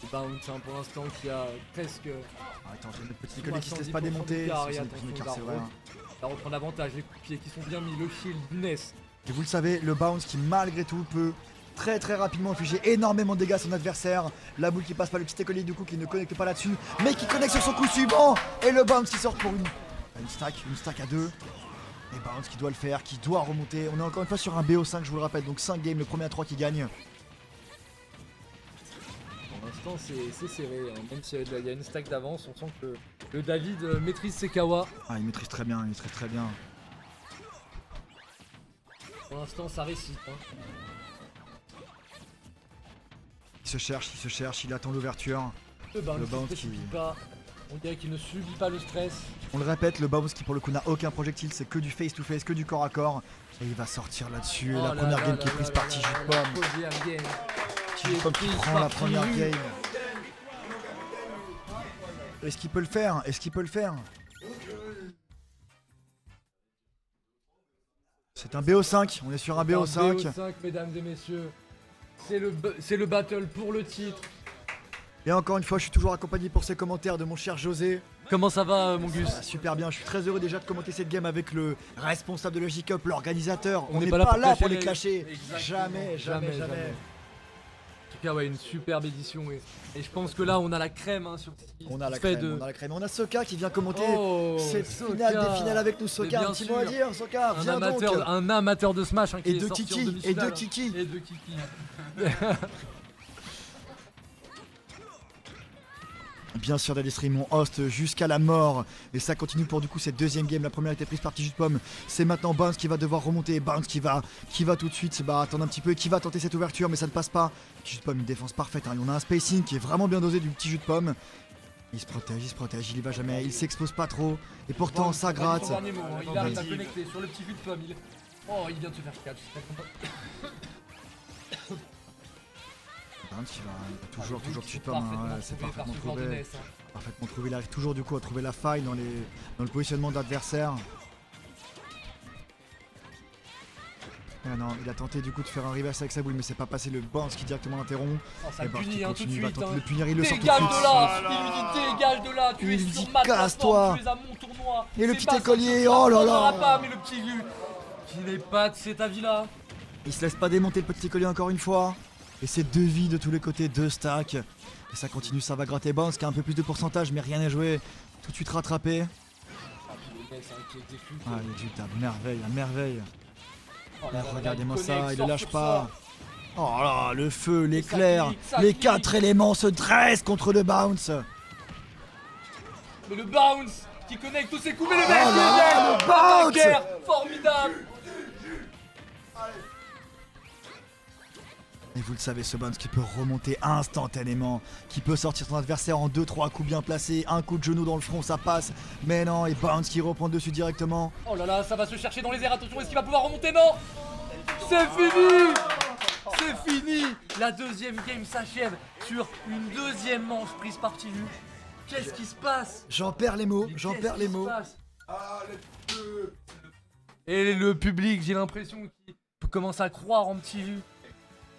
Le bounce hein, pour l'instant qui a presque. Ah, attends, le petit écolier qui se laisse pas démonter. 70% C'est du le carry, premier quart, c'est attention, vrai. hein. Il va reprendre l'avantage, les coups de pied qui sont bien mis, le shield, du Ness. Et vous le savez, le bounce qui malgré tout peut très rapidement infliger énormément de dégâts à son adversaire. La boule qui passe par le petit écolier du coup qui ne connecte pas là-dessus, mais qui connecte sur son coup suivant. Et le bounce qui sort pour une stack à 2. Et bounce qui doit le faire, qui doit remonter. On est encore une fois sur un BO5, je vous le rappelle, donc 5 games, le premier à 3 qui gagne. Pour l'instant c'est serré, hein. Même s'il y a une stack d'avance, on sent que le David maîtrise ses kawa. Ah, il maîtrise très bien, il maîtrise très bien. Pour l'instant ça récite. Hein. Il se cherche, il attend l'ouverture. Le bounce, Le qui bounce se précipite pas. On dirait qu'il ne subit pas le stress. On le répète, le bounce qui pour le coup n'a aucun projectile, c'est que du face to face, que du corps à corps. Et il va sortir là-dessus. Oh La là première là game là qui est là prise là par là Tiju là, Pomme. la première game. Tiju Pomme qui prise prend par la première Tiju. game. Est-ce qu'il peut le faire? Est-ce qu'il peut le faire? C'est un BO5, on est sur un BO5. BO5, mesdames et messieurs. C'est le battle pour le titre. Et encore une fois, je suis toujours accompagné pour ces commentaires de mon cher José. Comment ça va, mon Gus? Ah, super bien, je suis très heureux déjà de commenter cette game avec le responsable de la J-Cup, l'organisateur. On n'est n'est pas là pas pour là clasher pour les les- clasher. Exactement. Jamais. tout cas, ouais, une superbe édition. Et je pense que là, on a la crème hein, sur ce qui On a la se fait crème, de... on a la crème. On a Soka qui vient commenter Oh, cette Soka. finale des finales avec nous. Mais Soka, bien un petit mot à sûr. dire. Soka, viens donc. Un amateur de Smash hein, qui Et est de sorti Kiki, en demi-finale, et de hein. Kiki. Et de Kiki. Bien sûr, Daddy mon host jusqu'à la mort. Et ça continue pour du coup cette deuxième game. La première était prise par Jus de Pomme. C'est maintenant Bounce qui va devoir remonter. Bounce qui va tout de suite attendre un petit peu et qui va tenter cette ouverture, mais ça ne passe pas. Jus de Pomme, une défense parfaite. Hein. On a un spacing qui est vraiment bien dosé du petit Jus de Pomme. Il se protège, il y va jamais, il s'expose pas trop. Et pourtant, ça gratte. Son dernier mot, hein. Il arrive à connecter sur le petit jus de pomme. Oh, il vient de se faire catch. Bounce qui va toujours Jus de Pomme. Parfaitement Hein. Ouais, c'est trouvé par parfaitement ce joueur de trouvé. NES, hein. Parfaitement trouvé. Il arrive toujours du coup à trouver la faille dans le positionnement de l'adversaire. Ah non, il a tenté du coup de faire un reverse avec sa boule, mais c'est pas passé. Le Bounce qui directement l'interrompt. Oh, ça Et le Bounce punit qui hein, tout de continue, il va suite. tenter hein. de le punir, il le sort tout de Dégage suite. de là. Il lui dit dégage de là. Tu Il es lui sur dit, ma casse-toi. plateforme, tu es à mon tournoi. Et le C'est petit pas ça, écolier, tu oh là t'en là. pas, mais le petit Lu qui n'est pas de cet avis-là. Il se laisse pas démonter le petit écolier encore une fois. Et c'est 2 vies de tous les côtés, 2 stacks. Et ça continue, ça va gratter Bounce qui a un peu plus de pourcentage, mais rien à jouer. Tout de suite rattrapé. Ah, puis le NES hein, qui exécute. Ah, il est juste à merveille, à merveille. Oh là là là, Regardez-moi il ça, connecte, il sort le lâche sur pas. ça. Oh là, le feu, ça l'éclair, clique, ça les clique. 4 éléments se dressent contre le Bounce. Mais le bounce qui connecte tous ses coups, mais le Oh mec là là, le bounce. guerre, formidable. Et vous le savez, ce Bounce qui peut remonter instantanément, qui peut sortir son adversaire en 2-3 coups bien placés, un coup de genou dans le front, ça passe. Mais non, et Bounce qui reprend dessus directement. Oh là là, ça va se chercher dans les airs, attention, est-ce qu'il va pouvoir remonter? Non. C'est fini. C'est fini. La deuxième game s'achève sur une deuxième manche prise par Tilu. Qu'est-ce qui se passe? J'en perds les mots, Mais j'en qu'est-ce perds les qui se mots. passe? Et le public, j'ai l'impression qu'il commence à croire en Tilu.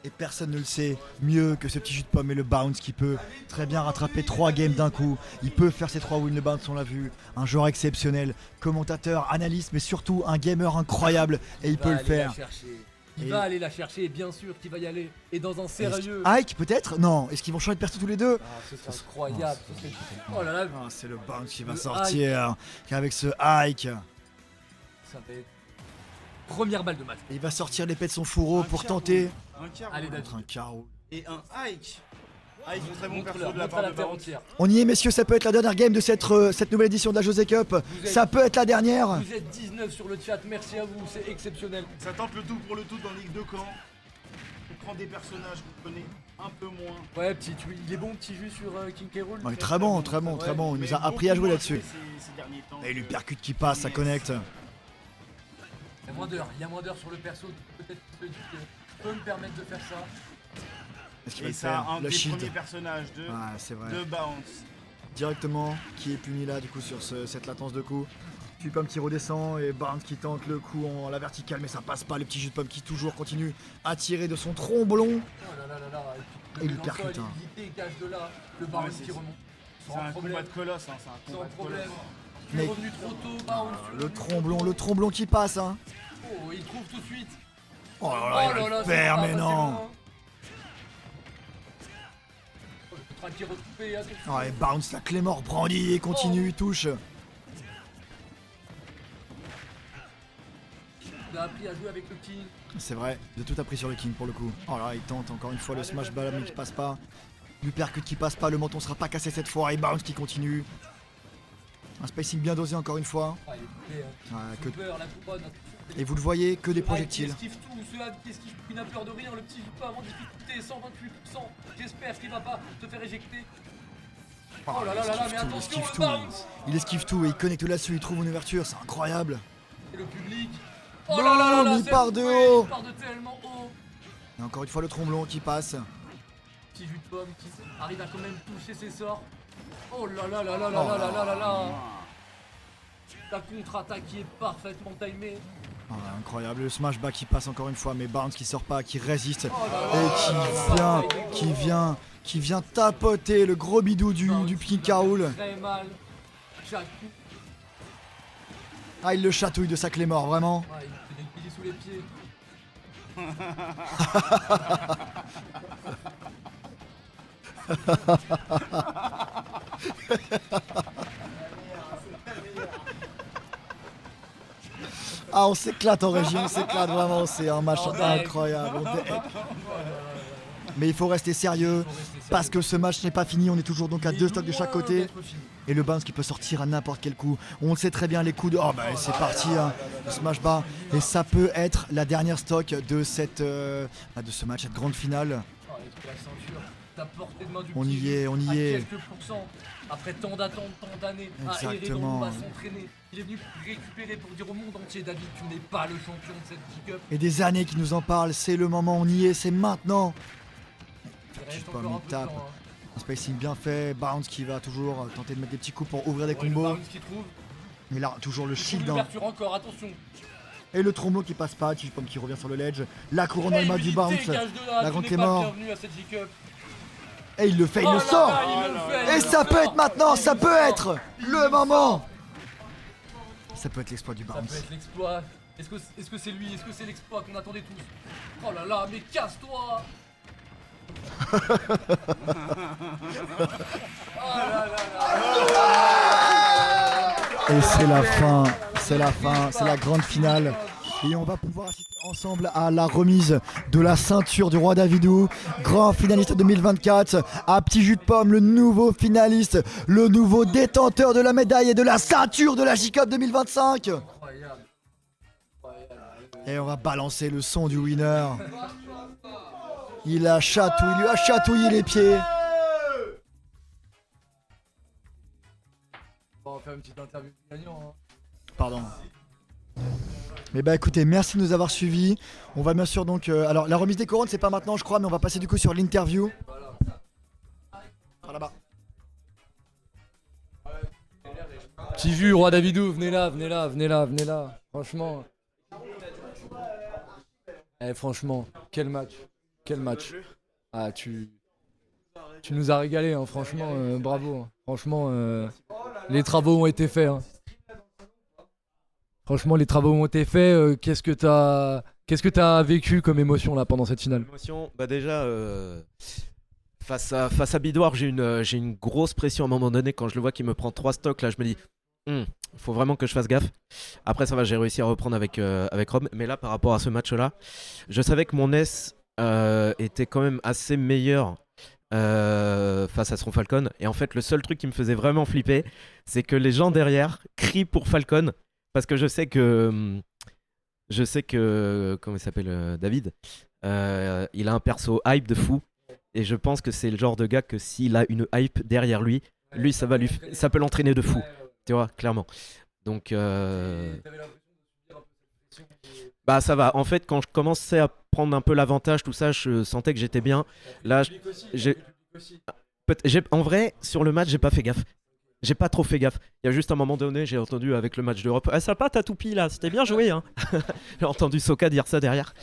Et personne ne le sait mieux que ce petit jus de pomme et le Bounce qui peut très bien rattraper 3 games d'un coup. Il peut faire ses 3 wins, le Bounce on l'a vu. Un joueur exceptionnel, commentateur, analyste, mais surtout un gamer incroyable. Et il peut le faire. Il Et- va aller la chercher, et bien sûr qu'il va y aller. Et dans un sérieux. Ike peut-être? Non, est-ce qu'ils vont changer de perso tous les deux? Ah, ce serait incroyable. ce serait- Oh là là, Ah, c'est le Bounce qui va Le sortir avec ce Ike. ça va être première balle de match. Il va sortir l'épée de son fourreau pour tenter Un quart. Allez, David. contre un carreau. Et un Ike. Ike, très bon Montre-le, perso de la montre part à de la terre Bounce. entière. On y est messieurs, ça peut être la dernière game de cette nouvelle édition de la José Cup. êtes- Ça peut être la dernière. Vous êtes 19 sur le chat, merci à vous, c'est exceptionnel. Ça tente le tout pour le tout dans Ligue 2 Caen. On prend des personnages qu'on connaît un peu moins. Ouais, il est bon petit jus sur King K. Rool. Ouais, très bon, très bon, très bon. Il nous a appris à jouer là-dessus. Ces derniers temps. Et il lui percute qui passe, ça connecte. Il y a moins d'heures sur le perso, peut-être qu'il se dit que je peux me permettre de faire ça. Est-ce qu'il va Et le ça, faire? un Le des shield. premiers personnages de, Ouais, c'est vrai. de Bounce. Directement, qui est puni là du coup sur cette latence de coup. Puis Pomme qui redescend et Barnes qui tente le coup en la verticale, mais ça passe pas. Le petit jus de pomme qui toujours continue à tirer de son tromblon. Oh là là là là. Et il met dans le percute, sol, hein. Il dégage de là, le baron Ouais, qui c'est- remonte. C'est Sans un combat problème, de colosse, hein, c'est un sans combat de problème. colosse. Tu es Mais- revenu trop tôt, Baron. Le tromblon qui passe, hein. Oh, il trouve tout de suite. Oh là là, il va le c'est faire, pas mais passé non. loin. Oh, le train qui est recoupé, attention. Oh, et Bounce, la clé mort brandit et continue, il touche. Il a appris à jouer avec le King. C'est vrai, il a tout appris sur le King pour le coup. Oh là, il tente encore une fois le smash ball mais qui passe pas. Du percute qui passe pas, le menton sera pas cassé cette fois et Bounce qui continue. Un spacing bien dosé encore une fois. Ah, il est coupé, hein. Ouais, que- Super, la couronne. Et vous le voyez, que des Ce projectiles. Hyde qui esquive tout, ce Hyde qui esquive tout, il n'a peur de rien, le petit pas en difficulté, 128%. J'espère qu'il va pas te faire éjecter. Oh là là là là, mais il attention, esquive le tout. bounce. Il esquive tout et il connecte là-dessus, il trouve une ouverture, c'est incroyable. Et le public. Boum, il c'est part de fouet, haut. Il part de tellement haut. Et encore une fois le tromblon qui passe. Petit jus de pomme qui arrive à quand même toucher ses sorts. Oh là là là là là là là là là là. La contre-attaque qui est parfaitement timée. Ah, incroyable, le smash back qui passe encore une fois, mais Barnes qui sort pas, qui résiste Oh là et là. qui vient tapoter le gros bidou du King Carol. Très mal. Chaque coup. Ah, il le chatouille de sa clé mort, vraiment. Ouais, il est sous les pieds. Ah, on s'éclate en région, on s'éclate vraiment, c'est un match incroyable. Mais il faut rester sérieux parce que ce match n'est pas fini, on est toujours donc à 2 stocks de chaque côté. Et le bounce qui peut sortir à n'importe quel coup. On le sait très bien, les coups de... Oh bah c'est parti, hein, le smash bas. Et ça peut être la dernière stock de cette, de ce match, cette grande finale. On y est, on y est. Quelques pourcents, après tant d'attentes, tant d'années, à errer dans le monde, à s'entraîner. Il est venu récupérer pour dire au monde entier, David, tu n'es pas le champion de cette pick-up. Et des années qui nous en parlent, c'est le moment, on y est, c'est maintenant. Il reste Pas encore un mis peu de tape. temps, hein. Un spacing bien fait, Bounce qui va toujours tenter de mettre des petits coups pour ouvrir des Ouais, le combos. Barnes qui trouve. Mais là, toujours le shield. Hein. L'ouverture encore, attention. Et le tromblon qui passe pas, Chichpom qui revient sur le ledge. La couronne dans les mains du Bounce. La grande qui est mort. Et il le fait, il le sort. Et ça peut être maintenant, ça peut être le moment. Ça peut être l'exploit du Ça peut Bounce. être l'exploit. Est-ce que c'est lui? Est-ce que c'est l'exploit qu'on attendait tous? Oh là là, mais casse-toi. Oh là là là. Et c'est la fin, c'est la fin, c'est la grande finale. Et on va pouvoir assister ensemble à la remise de la ceinture du roi Davidou, grand finaliste 2024, à Petit Jus de Pomme, le nouveau finaliste, le nouveau détenteur de la médaille et de la ceinture de la J-Cup 2025. Incroyable. Et on va balancer le son du winner. Il a chatouillé, il lui a chatouillé les pieds. Bon, on va faire une petite interview du gagnant. Hein. Pardon. Mais bah écoutez, merci de nous avoir suivis. On va bien sûr donc... alors la remise des couronnes c'est pas maintenant je crois, mais on va passer du coup sur l'interview. Par là-bas. Petit jus, roi Davidou, venez là, venez là, venez là, venez là. Franchement. Eh franchement, quel match. Quel match. Ah tu nous as régalé, hein, franchement, bravo. Franchement, les travaux ont été faits. Hein. Franchement, les travaux ont été faits. Qu'est-ce que t'as vécu comme émotion là pendant cette finale? Émotion, bah déjà, face à Bidouard, j'ai une grosse pression à un moment donné quand je le vois qu'il me prend 3 stocks. Là, je me dis, faut vraiment que je fasse gaffe. Après, ça va, j'ai réussi à reprendre avec Rob. Mais là, par rapport à ce match-là, je savais que mon S était quand même assez meilleur face à son Falcon. Et en fait, le seul truc qui me faisait vraiment flipper, c'est que les gens derrière crient pour Falcon. Parce que je sais que comment il s'appelle, David, il a un perso hype de fou. Et je pense que c'est le genre de gars que s'il a une hype derrière lui, ça peut l'entraîner de fou. Tu vois, clairement. Donc, bah ça va. En fait, quand je commençais à prendre un peu l'avantage, tout ça, je sentais que j'étais bien. Là, en vrai, sur le match, j'ai pas fait gaffe. J'ai pas trop fait gaffe. Il y a juste un moment donné, j'ai entendu avec le match d'Europe, ah sympa ta toupie là, c'était bien joué hein. J'ai entendu Soka dire ça derrière.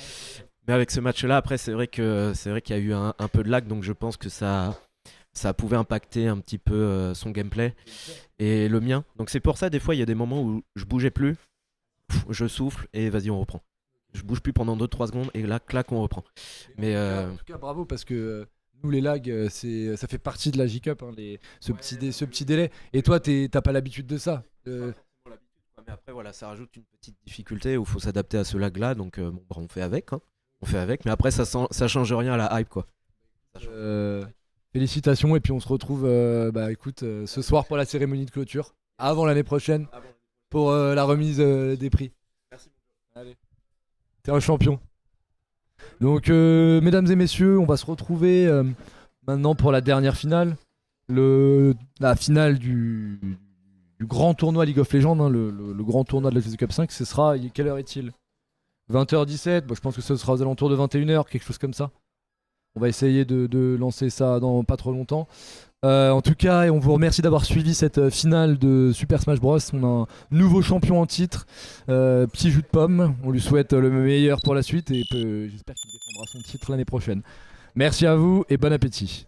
Mais avec ce match-là, après, c'est vrai qu'il y a eu un peu de lag, donc je pense que ça pouvait impacter un petit peu son gameplay et le mien. Donc c'est pour ça, des fois, il y a des moments où je bougeais plus, je souffle et vas-y, on reprend. Je bouge plus pendant 2-3 secondes et là, clac, on reprend. Mais En tout cas, bravo parce que nous, les lags, ça fait partie de la J-Cup, hein, ce petit délai. Et toi, t'as pas l'habitude de ça. Mais après, voilà, ça rajoute une petite difficulté où il faut s'adapter à ce lag-là. Donc, bon, bah, on fait avec. Hein. On fait avec. Mais après, ça change rien à la hype, quoi. Félicitations. Et puis, on se retrouve écoute, ce soir pour la cérémonie de clôture. Avant l'année prochaine. Pour la remise des prix. Merci. Allez. T'es un champion. Donc, mesdames et messieurs, on va se retrouver maintenant pour la dernière finale. La finale du grand tournoi League of Legends, hein, le grand tournoi de la GZ Cup 5. Ce sera, quelle heure est-il? 20h17, je pense que ce sera aux alentours de 21h, quelque chose comme ça. On va essayer de lancer ça dans pas trop longtemps. En tout cas, on vous remercie d'avoir suivi cette finale de Super Smash Bros. On a un nouveau champion en titre, Petit Jus de Pomme. On lui souhaite le meilleur pour la suite et j'espère qu'il défendra son titre l'année prochaine. Merci à vous et bon appétit.